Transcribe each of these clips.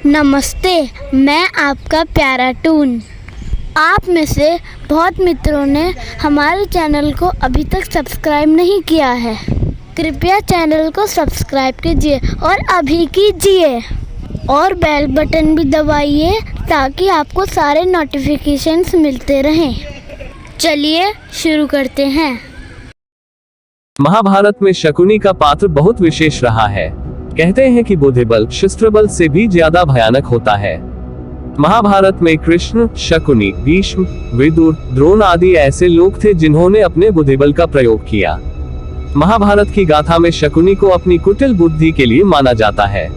नमस्ते, मैं आपका प्यारा टून। आप में से बहुत मित्रों ने हमारे चैनल को अभी तक सब्सक्राइब नहीं किया है। कृपया चैनल को सब्सक्राइब कीजिए और अभी कीजिए, और बेल बटन भी दबाइए ताकि आपको सारे नोटिफिकेशंस मिलते रहें। चलिए शुरू करते हैं। महाभारत में शकुनी का पात्र बहुत विशेष रहा है। कहते हैं कि बुद्धिबल शस्त्रबल से भी ज्यादा भयानक होता है। महाभारत में कृष्ण, शकुनी, भीष्म, विदुर, द्रोण आदि ऐसे लोग थे जिन्होंने अपने बुद्धिबल का प्रयोग किया। महाभारत की गाथा में शकुनी को अपनी कुटिल बुद्धि के लिए माना जाता है।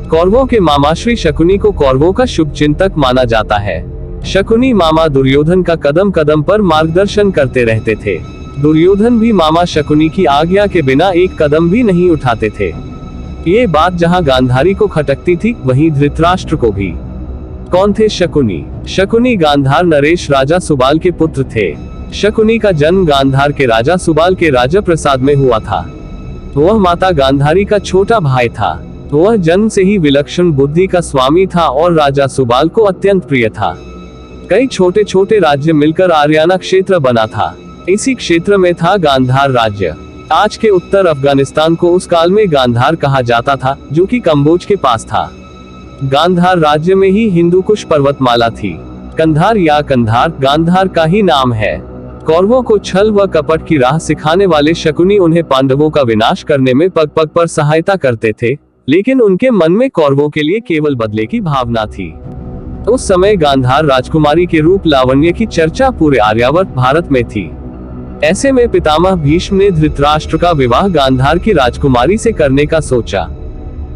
कौरवों के मामा श्री शकुनी को कौरवों का शुभ चिंतक माना जाता है। शकुनी मामा दुर्योधन का कदम कदम पर मार्गदर्शन करते रहते थे। दुर्योधन भी मामा शकुनी की आज्ञा के बिना एक कदम भी नहीं उठाते थे। ये बात जहां गांधारी को खटकती थी, वहीं धृतराष्ट्र को भी। कौन थे शकुनी? शकुनी गांधार नरेश राजा सुबाल के पुत्र थे। शकुनी का जन्म गांधार के राजा सुबाल के राजा प्रसाद में हुआ था। वह माता गांधारी का छोटा भाई था। वह जन्म से ही विलक्षण बुद्धि का स्वामी था और राजा सुबाल को अत्यंत प्रिय था। कई छोटे छोटे राज्य मिलकर आर्याना क्षेत्र बना था। इसी क्षेत्र में था गांधार राज्य। आज के उत्तर अफगानिस्तान को उस काल में गांधार कहा जाता था, जो कि कंबोज के पास था। गांधार राज्य में ही हिंदू कुश पर्वतमाला थी। कंधार या कंधार गांधार का ही नाम है। कौरवों को छल व कपट की राह सिखाने वाले शकुनी उन्हें पांडवों का विनाश करने में पग पग पर सहायता करते थे, लेकिन उनके मन में कौरवों के लिए केवल बदले की भावना थी। उस समय गांधार राजकुमारी के रूप लावण्य की चर्चा पूरे आर्यावर्त भारत में थी। ऐसे में पितामह भीष्म ने धृतराष्ट्र का विवाह गांधार की राजकुमारी से करने का सोचा।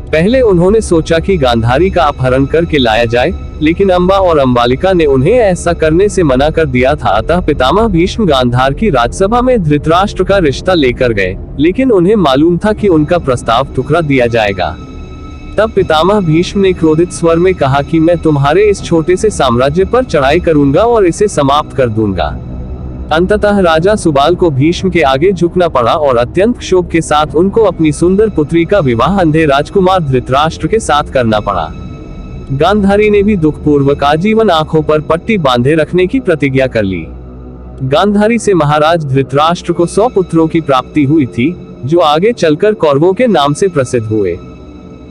पहले उन्होंने सोचा कि गांधारी का अपहरण करके लाया जाए, लेकिन अंबा और अंबालिका ने उन्हें ऐसा करने से मना कर दिया था। अतः पितामह भीष्म गांधार की राजसभा में धृतराष्ट्र का रिश्ता लेकर गए, लेकिन उन्हें मालूम था कि उनका प्रस्ताव ठुकरा दिया जाएगा। तब पितामह भीष्म ने क्रोधित स्वर में कहा कि मैं तुम्हारे इस छोटे से साम्राज्य पर चढ़ाई करूंगा और इसे समाप्त कर दूंगा। अंततः राजा सुबाल को भीष्म के आगे झुकना पड़ा और अत्यंत क्षोभ के साथ उनको अपनी सुंदर पुत्री का विवाह अंधे राजकुमार धृतराष्ट्र के साथ करना पड़ा। गांधारी ने भी दुखपूर्वक आजीवन आंखों पर पट्टी बांधे रखने की प्रतिज्ञा कर ली। गांधारी से महाराज धृतराष्ट्र को 100 पुत्रों की प्राप्ति हुई थी, जो आगे चलकर कौरवों के नाम से प्रसिद्ध हुए।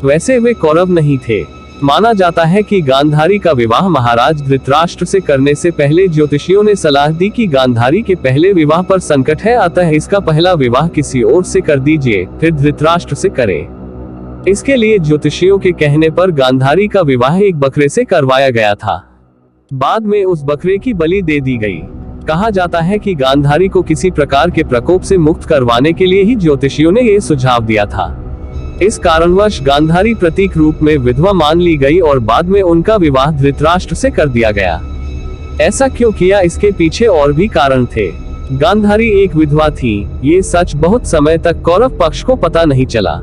वैसे वे कौरव नहीं थे। माना जाता है कि गांधारी का विवाह महाराज धृतराष्ट्र से करने से पहले ज्योतिषियों ने सलाह दी कि गांधारी के पहले विवाह पर संकट है, अतः इसका पहला विवाह किसी और से कर दीजिए, फिर धृतराष्ट्र से करें। इसके लिए ज्योतिषियों के कहने पर गांधारी का विवाह एक बकरे से करवाया गया था। बाद में उस बकरे की बलि दे दी गई। कहा जाता है कि गांधारी को किसी प्रकार के प्रकोप से मुक्त करवाने के लिए ही ज्योतिषियों ने ये सुझाव दिया था। इस कारणवश गांधारी प्रतीक रूप में विधवा मान ली गई और बाद में उनका विवाह धृतराष्ट्र से कर दिया गया। ऐसा क्यों किया, इसके पीछे और भी कारण थे। गांधारी एक विधवा थी, ये सच बहुत समय तक कौरव पक्ष को पता नहीं चला।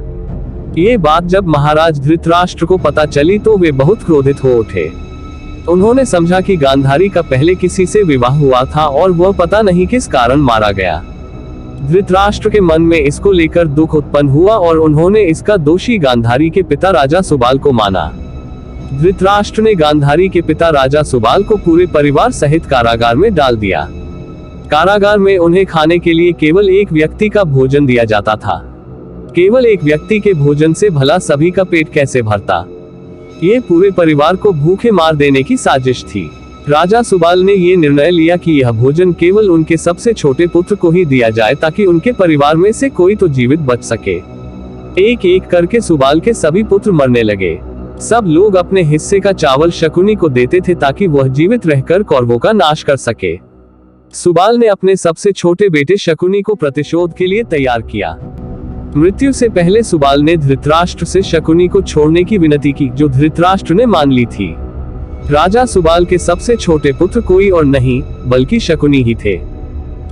ये बात जब महाराज धृतराष्ट्र को पता चली तो वे बहुत क्रोधित हो उठे। उन्होंने समझा कि गांधारी का पहले किसी से विवाह हुआ था और वह पता नहीं किस कारण मारा गया। धृतराष्ट्र के मन में इसको लेकर दुख उत्पन्न हुआ और उन्होंने इसका दोषी गांधारी के पिता राजा सुबाल को माना। धृतराष्ट्र ने गांधारी के पिता राजा सुबाल को पूरे परिवार सहित कारागार में डाल दिया। कारागार में उन्हें खाने के लिए केवल एक व्यक्ति का भोजन दिया जाता था। केवल एक व्यक्ति के भोजन से भला सभी का पेट कैसे भरता? ये पूरे परिवार को भूखे मार देने की साजिश थी। राजा सुबाल ने ये निर्णय लिया कि यह भोजन केवल उनके सबसे छोटे पुत्र को ही दिया जाए, ताकि उनके परिवार में से कोई तो जीवित बच सके। एक एक करके सुबाल के सभी पुत्र मरने लगे। सब लोग अपने हिस्से का चावल शकुनी को देते थे ताकि वह जीवित रहकर कौरवों का नाश कर सके। सुबाल ने अपने सबसे छोटे बेटे शकुनी को प्रतिशोध के लिए तैयार किया। मृत्यु से पहले सुबाल ने धृतराष्ट्र से शकुनी को छोड़ने की विनती की, जो धृतराष्ट्र ने मान ली थी। राजा सुबाल के सबसे छोटे पुत्र कोई और नहीं बल्कि शकुनी ही थे।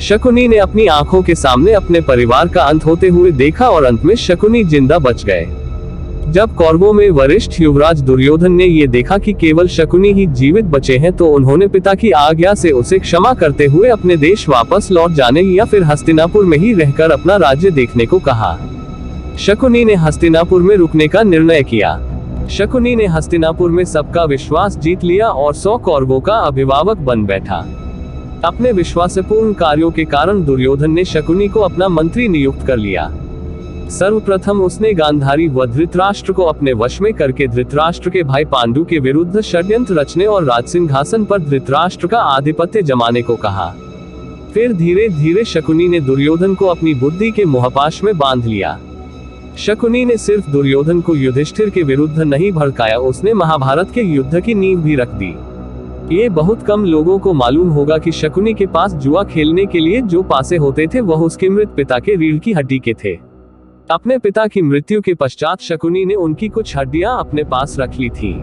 शकुनी ने अपनी आंखों के सामने अपने परिवार का अंत होते हुए देखा और अंत में शकुनी जिंदा बच गए। जब कौरवों में वरिष्ठ युवराज दुर्योधन ने ये देखा कि केवल शकुनी ही जीवित बचे हैं, तो उन्होंने पिता की आज्ञा से उसे क्षमा करते हुए अपने देश वापस लौट जाने या फिर हस्तिनापुर में ही रहकर अपना राज्य देखने को कहा। शकुनी ने हस्तिनापुर में रुकने का निर्णय किया। शकुनी ने हस्तिनापुर में सबका विश्वास जीत लिया और 100 कौरवों का अभिभावक बन बैठा। अपने विश्वासपूर्ण कार्यों के कारण दुर्योधन ने शकुनी को अपना मंत्री नियुक्त कर लिया। सर्वप्रथम उसने गांधारी व धृतराष्ट्र को अपने वश में करके धृतराष्ट्र के भाई पांडु के विरुद्ध षड्यंत्र रचने और राजसिंहासन पर धृतराष्ट्र का आधिपत्य जमाने को कहा। फिर धीरे धीरे शकुनी ने दुर्योधन को अपनी बुद्धि के मोहपाश में बांध लिया। शकुनी ने सिर्फ दुर्योधन को युधिष्ठिर के विरुद्ध नहीं भड़काया, उसने महाभारत के युद्ध की नींव भी रख दी। ये बहुत कम लोगों को मालूम होगा कि शकुनी के पास जुआ खेलने के लिए जो पासे होते थे वह उसके मृत पिता के रीढ़ की हड्डी के थे। अपने पिता की मृत्यु के पश्चात शकुनी ने उनकी कुछ हड्डियां अपने पास रख ली थी।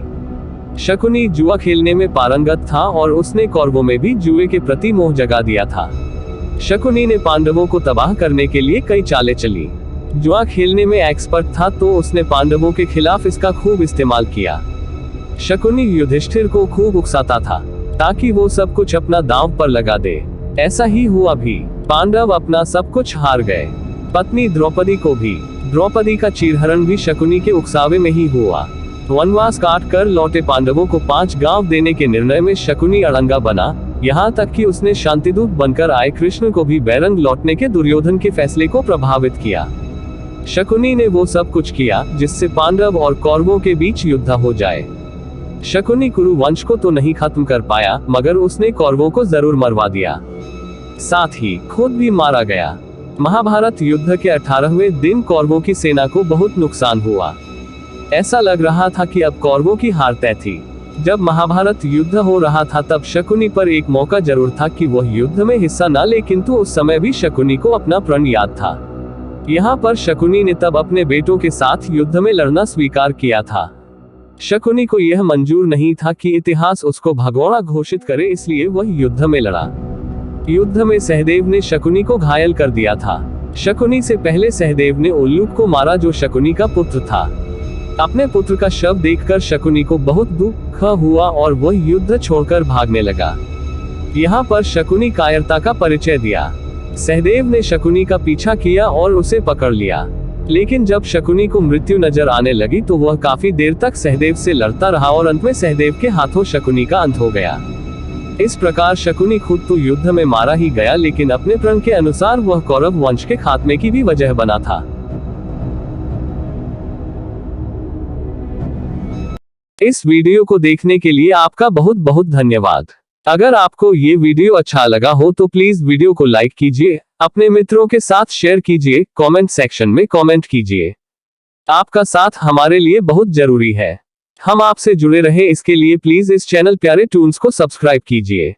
शकुनी जुआ खेलने में पारंगत था और उसने कौरवों में भी जुए के प्रति मोह जगा दिया था। शकुनी ने पांडवों को तबाह करने के लिए कई चालें चली। जुआ खेलने में एक्सपर्ट था तो उसने पांडवों के खिलाफ इसका खूब इस्तेमाल किया। शकुनी युधिष्ठिर को खूब उकसाता था ताकि वो सब कुछ अपना दांव पर लगा दे। ऐसा ही हुआ भी। पांडव अपना सब कुछ हार गए, पत्नी द्रौपदी को भी। द्रौपदी का चीरहरण भी शकुनी के उकसावे में ही हुआ। वनवास काट कर लौटे पांडवों को 5 गांव देने के निर्णय में शकुनी अड़ंगा बना, यहाँ तक कि उसने शांतिदूत बनकर आए कृष्ण को भी बैरंग लौटने के दुर्योधन के फैसले को प्रभावित किया। शकुनी ने वो सब कुछ किया जिससे पांडव और कौरवों के बीच युद्ध हो जाए। शकुनी कुरु वंश को तो नहीं खत्म कर पाया, मगर उसने कौरवों को जरूर मरवा दिया, साथ ही खुद भी मारा गया। महाभारत युद्ध के 18वें दिन कौरवों की सेना को बहुत नुकसान हुआ। ऐसा लग रहा था कि अब कौरवों की हार तय थी। जब महाभारत युद्ध हो रहा था तब शकुनी पर एक मौका जरूर था कि वह युद्ध में हिस्सा न ले, किंतु उस समय भी शकुनी को अपना प्रण याद था। यहाँ पर शकुनी ने तब अपने बेटों के साथ युद्ध में लड़ना स्वीकार किया था। शकुनी को यह मंजूर नहीं था कि इतिहास उसको भगोड़ा घोषित करे, इसलिए वह युद्ध में लड़ा। युद्ध में सहदेव ने शकुनी को घायल कर दिया था। शकुनी से पहले सहदेव ने उल्लूक को मारा जो शकुनी का पुत्र था। अपने पुत्र का शव देखकर शकुनी को बहुत दुख हुआ और वह युद्ध छोड़कर भागने लगा। यहाँ पर शकुनी कायरता का परिचय दिया। सहदेव ने शकुनी का पीछा किया और उसे पकड़ लिया, लेकिन जब शकुनी को मृत्यु नजर आने लगी तो वह काफी देर तक सहदेव से लड़ता रहा और अंत में सहदेव के हाथों शकुनी का अंत हो गया। इस प्रकार शकुनी खुद तो युद्ध में मारा ही गया, लेकिन अपने प्रण के अनुसार वह कौरव वंश के खात्मे की भी वजह बना था। इस वीडियो को देखने के लिए आपका बहुत बहुत धन्यवाद। अगर आपको ये वीडियो अच्छा लगा हो तो प्लीज वीडियो को लाइक कीजिए, अपने मित्रों के साथ शेयर कीजिए, कमेंट सेक्शन में कमेंट कीजिए। आपका साथ हमारे लिए बहुत जरूरी है। हम आपसे जुड़े रहे इसके लिए प्लीज इस चैनल प्यारे टून्स को सब्सक्राइब कीजिए।